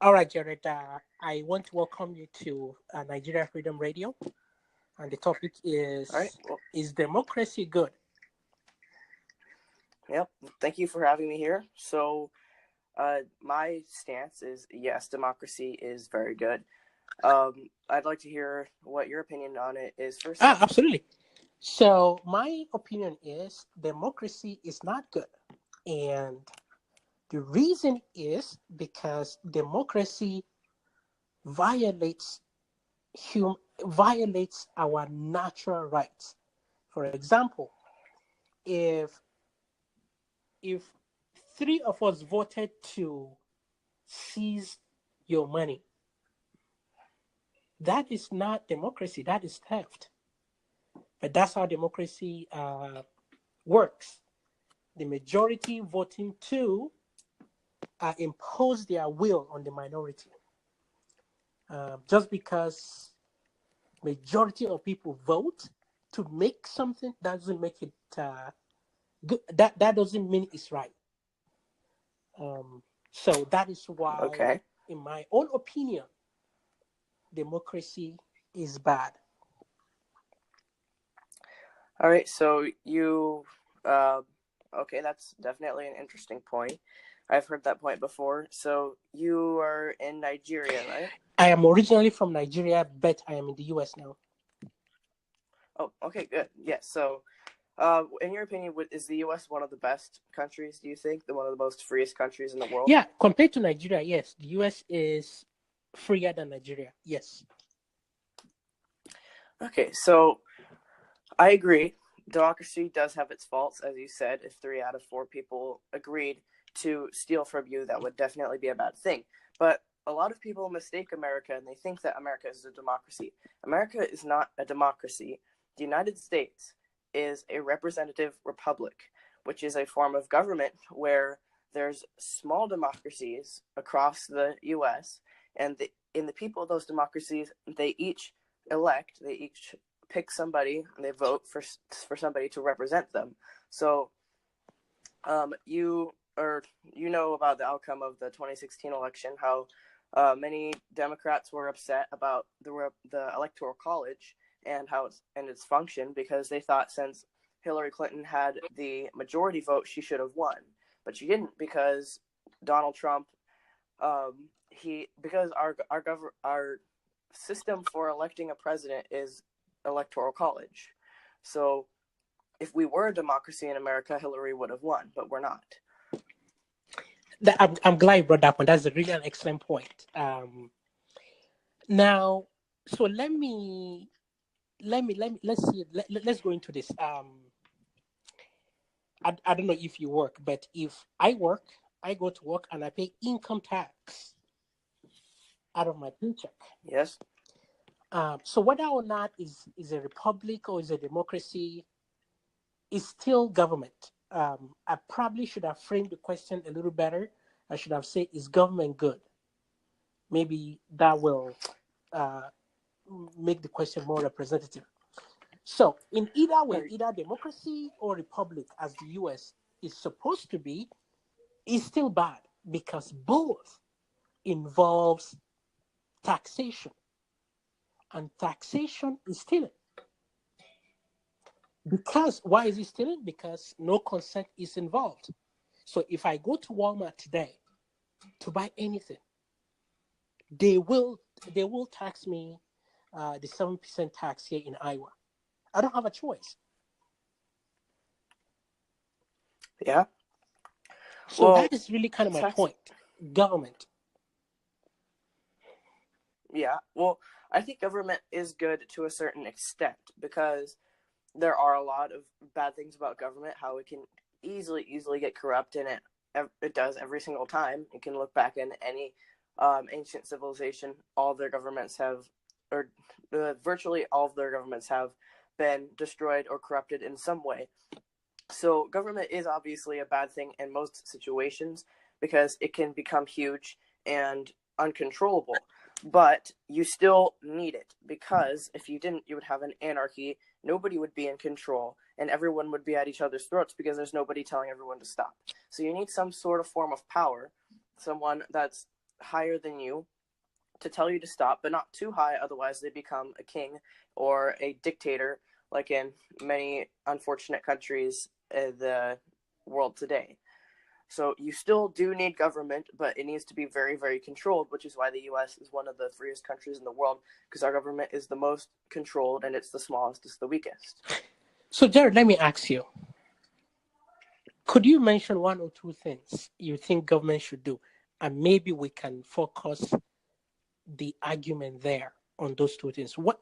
All right, Jared. I want to welcome you to Nigeria Freedom Radio, and the topic All right. is: Well, Is democracy good? yep. Thank you for having me here. So, my stance is yes, democracy is very good. I'd like to hear what your opinion on it is first. Absolutely. So, my opinion is democracy is not good, and the reason is because democracy violates hum- violates our natural rights. For example, if if three of us voted to seize your money, that is not democracy. That is theft. But that's how democracy works. The majority voting to impose their will on the minority. Just because majority of people vote to make something doesn't make it good. That doesn't mean it's right. So that is why, Okay. in my own opinion, democracy is bad. All right. So uh, okay, that's definitely an interesting point. I've heard that point before. So you are in Nigeria, right? I am originally from Nigeria, but I am in the US now. Oh, okay, good. Yes. So, in your opinion, is the U.S. one of the best countries? Do you think one of the most freest countries in the world? Yeah, compared to Nigeria, yes, the US is freer than Nigeria. Yes. Okay, so I agree. Democracy does have its faults, as you said. If 3 out of 4 people agreed to steal from you, that would definitely be a bad thing. But a lot of people mistake America and they think that America is a democracy. America is not a democracy. The United States is a representative republic, which is a form of government where there's small democracies across the U.S. and in the people of those democracies, they each pick somebody and they vote for somebody to represent them. So you know about the outcome of the 2016 election, how many Democrats were upset about the Electoral College and its function, because they thought since Hillary Clinton had the majority vote, she should have won, but she didn't, because Donald Trump, because our system for electing a president is Electoral College. So if we were a democracy in America, Hillary would have won, but we're not. I'm glad you brought that point. That's a really an excellent point. Now, so let's see. Let's go into this. I don't know if you work, but if I work, I go to work and I pay income tax out of my paycheck. Yes. So whether or not is a republic or is a democracy, is still government. I probably should have framed the question a little better. I should have said, is government good? Maybe that will uh, make the question more representative. So, in either way, either democracy or republic, as the US is supposed to be, is still bad because both involves taxation, and taxation is stealing. Because why is it stealing? Because no consent is involved. So if I go to Walmart today to buy anything, they will tax me the 7% tax here in Iowa. I don't have a choice. Yeah. So that is really kind of my point. Government. Yeah. Well, I think government is good to a certain extent, because there are a lot of bad things about government, how it can easily get corrupt, and it does every single time. You can look back in any ancient civilization, all of their governments have, or virtually all of their governments have been destroyed or corrupted in some way. So government is obviously a bad thing in most situations, because it can become huge and uncontrollable. But you still need it, because if you didn't, you would have an anarchy. Nobody would be in control, and everyone would be at each other's throats because there's nobody telling everyone to stop. So you need some sort of form of power, someone that's higher than you to tell you to stop, but not too high, otherwise they become a king or a dictator, like in many unfortunate countries in the world today. So you still do need government, but it needs to be very, very controlled, which is why the U.S. is one of the freest countries in the world, because our government is the most controlled and it's the smallest, it's the weakest. So, Jared, let me ask you, could you mention one or two things you think government should do? And maybe we can focus the argument there on those two things. What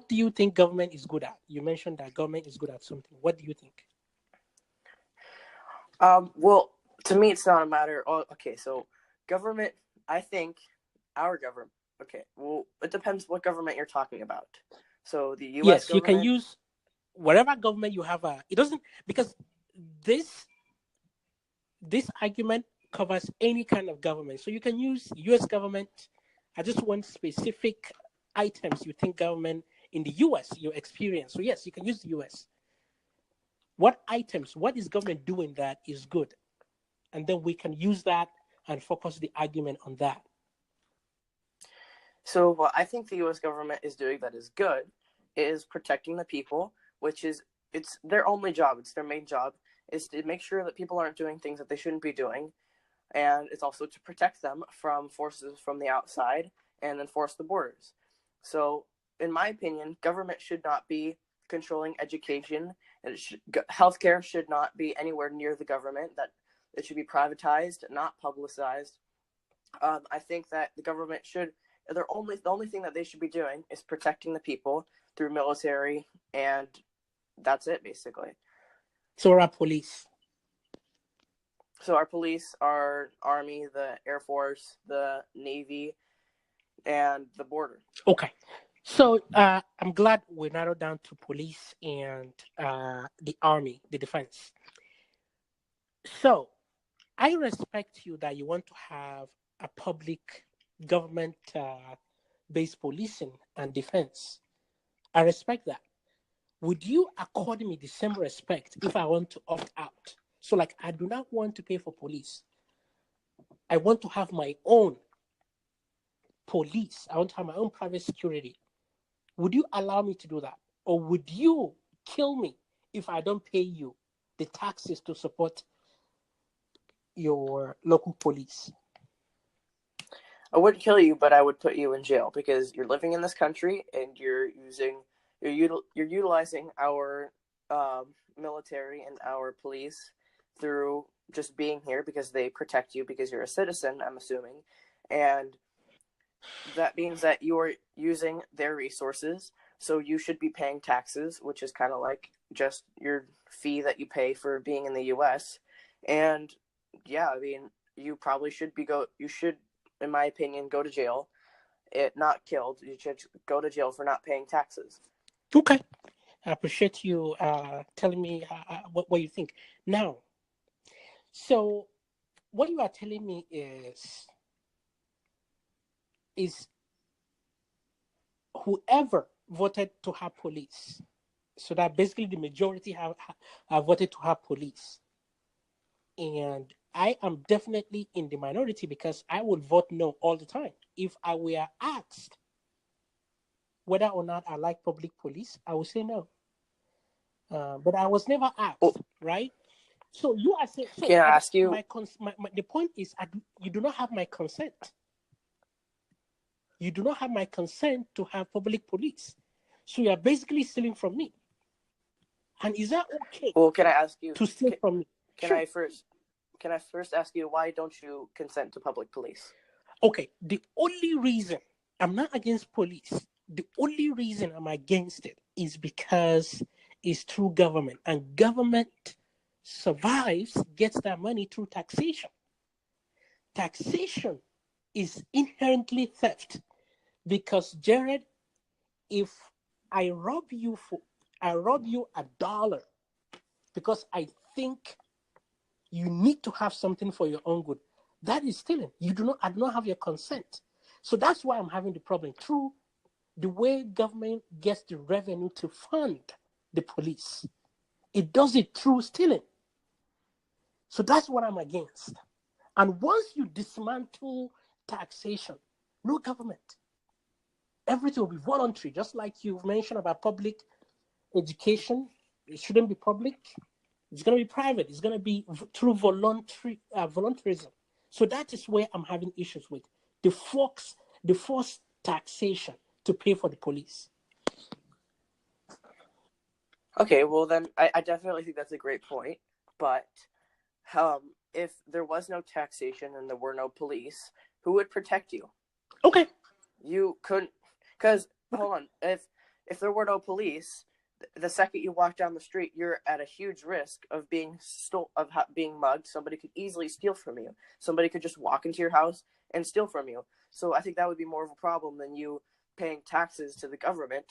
do you think government is good at? You mentioned that government is good at something. What do you think? Well, to me, it's not a matter. Oh, okay, so government. I think our government. Okay, well, it depends what government you're talking about. So the U.S. Yes, you can government. use whatever government you have. It doesn't, because this argument covers any kind of government. So you can use U.S. government. I just want specific items you think government in the U.S. your experience. So yes, you can use the U.S. What items? What is government doing that is good, and then we can use that and focus the argument on that. So what I think the U.S. government is doing that is good is protecting the people, which is it's their only job. It's their main job is to make sure that people aren't doing things that they shouldn't be doing, and it's also to protect them from forces from the outside and enforce the borders. So, in my opinion, government should not be controlling education, and healthcare should not be anywhere near the government. That it should be privatized, not publicized. I think that the government should. The only thing that they should be doing is protecting the people through military, and that's it basically. So our police. So our police, our army, the Air Force, the Navy, and the border. Okay. So I'm glad we narrowed down to police and the army, the defense. So I respect you that you want to have a public government based policing and defense. I respect that. Would you accord me the same respect if I want to opt out? So, like, I do not want to pay for police. I want to have my own police. I want to have my own private security. Would you allow me to do that? Or would you kill me if I don't pay you the taxes to support your local police? I wouldn't kill you, but I would put you in jail because you're living in this country and you're utilizing our military and our police through just being here because they protect you because you're a citizen, I'm assuming. And that means that you are using their resources, so you should be paying taxes, which is kind of like just your fee that you pay for being in the U.S. And yeah, I mean, you probably should you should, in my opinion, go to jail. Not killed. You should go to jail for not paying taxes. Okay. I appreciate you telling me what you think. Now, so what you are telling me is whoever voted to have police, so that basically the majority have voted to have police. And I am definitely in the minority because I would vote no all the time. If I were asked whether or not I like public police, I would say no. But I was never asked, right? So you are saying. So can I ask you? The point is, you do not have my consent. You do not have my consent to have public police. So you are basically stealing from me. And is that okay? Well, can I ask you to steal from me? Can I first ask you, why don't you consent to public police? Okay, the only reason I'm not against police, the only reason I'm against it is because it's through government, and government survives, gets that money through taxation. Taxation is inherently theft because, Jared, if I rob you $1 because I think you need to have something for your own good, that is stealing. I do not have your consent. So that's why I'm having the problem through the way government gets the revenue to fund the police. It does it through stealing. So that's what I'm against. And once you dismantle taxation, no government, everything will be voluntary, just like you've mentioned about public education. It shouldn't be public. It's going to be private. It's going to be through voluntarism. So that is where I'm having issues with the forced taxation to pay for the police. Okay, well then I definitely think that's a great point. But if there was no taxation and there were no police, who would protect you? Okay. You couldn't, because hold on, if there were no police, the second you walk down the street, you're at a huge risk of being being mugged. Somebody could easily steal from you. Somebody could just walk into your house and steal from you. So I think that would be more of a problem than you paying taxes to the government,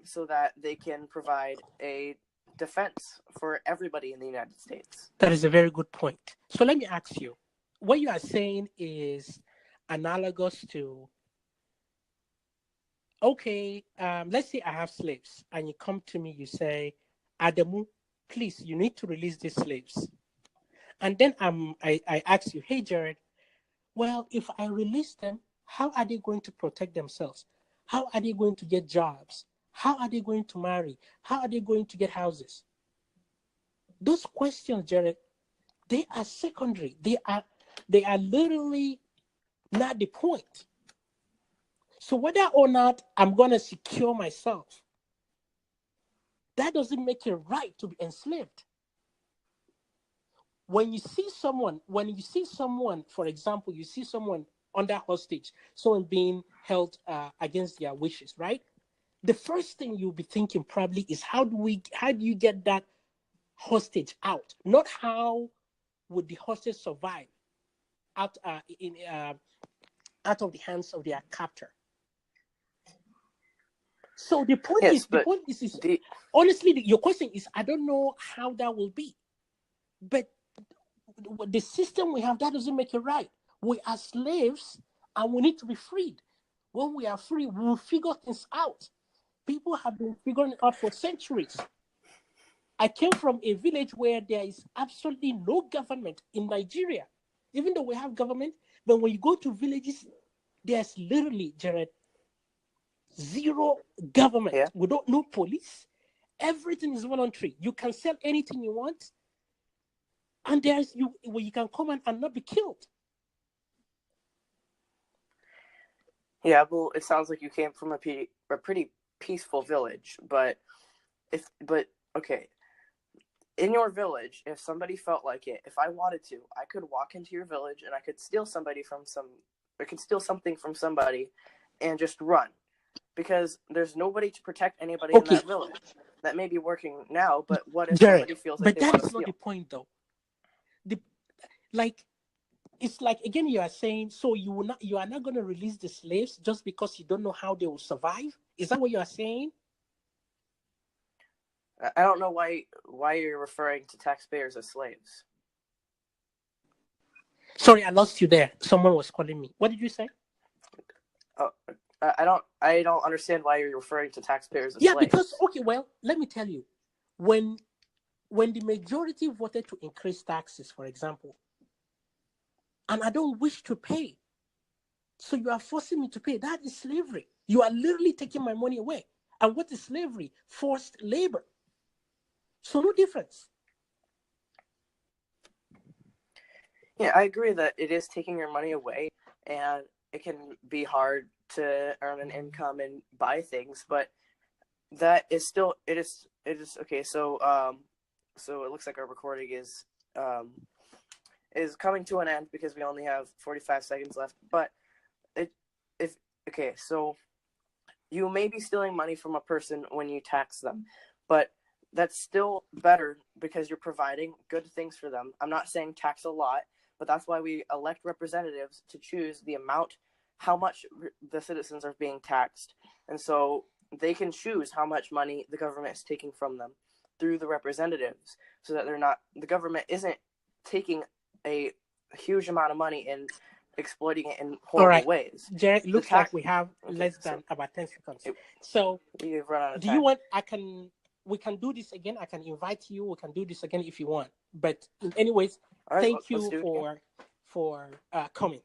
so that they can provide a defense for everybody in the United States. That is a very good point. So let me ask you, what you are saying is analogous to, okay, let's say I have slaves and you come to me, you say, Adamu, please, you need to release these slaves. And then I ask you, hey, Jared, well, if I release them, how are they going to protect themselves? How are they going to get jobs? How are they going to marry? How are they going to get houses? Those questions, Jared, they are secondary. They are literally not the point. So whether or not I'm going to secure myself, that doesn't make it right to be enslaved. When you see someone, for example, you see someone under hostage, someone being held against their wishes, right? The first thing you'll be thinking probably is how do you get that hostage out? Not how would the hostage survive out out of the hands of their captor. So the point is, honestly, your question is, I don't know how that will be, but the system we have, that doesn't make it right. We are slaves and we need to be freed. When we are free, we will figure things out. People have been figuring it out for centuries. I came from a village where there is absolutely no government in Nigeria. Even though we have government, but when you go to villages, there's literally, Jared, zero government. Yeah. We don't know police. Everything is voluntary. You can sell anything you want, and there's you can come and not be killed. Yeah, well, it sounds like you came from a pretty peaceful village, but okay. In your village, if somebody felt like it, if I wanted to, I could walk into your village and I could steal something from somebody and just run. Because there's nobody to protect anybody in that village. That may be working now, but what if somebody feels like they want to steal? But that is not the point, though. It's like, again, you are saying, so you are not going to release the slaves just because you don't know how they will survive? Is that what you are saying? I don't know why you're referring to taxpayers as slaves. Sorry, I lost you there. Someone was calling me. What did you say? Oh, I don't understand why you're referring to taxpayers as slaves. Yeah, because, okay, well, let me tell you. When the majority voted to increase taxes, for example, and I don't wish to pay, so you are forcing me to pay, that is slavery. You are literally taking my money away. And what is slavery? Forced labor. So no difference. Yeah, I agree that it is taking your money away, and it can be hard to earn an income and buy things, but that is still it is okay. So so it looks like our recording is coming to an end because we only have 45 seconds left. But so you may be stealing money from a person when you tax them, but that's still better because you're providing good things for them. I'm not saying tax a lot, but that's why we elect representatives to choose the amount, how much the citizens are being taxed. And so they can choose how much money the government is taking from them through the representatives, so that the government isn't taking a huge amount of money and exploiting it in horrible ways. Jared, it looks like we have less than about 10 seconds. So we've run out of time. Do you want, we can do this again. I can invite you. We can do this again if you want. But anyways, thank you for coming.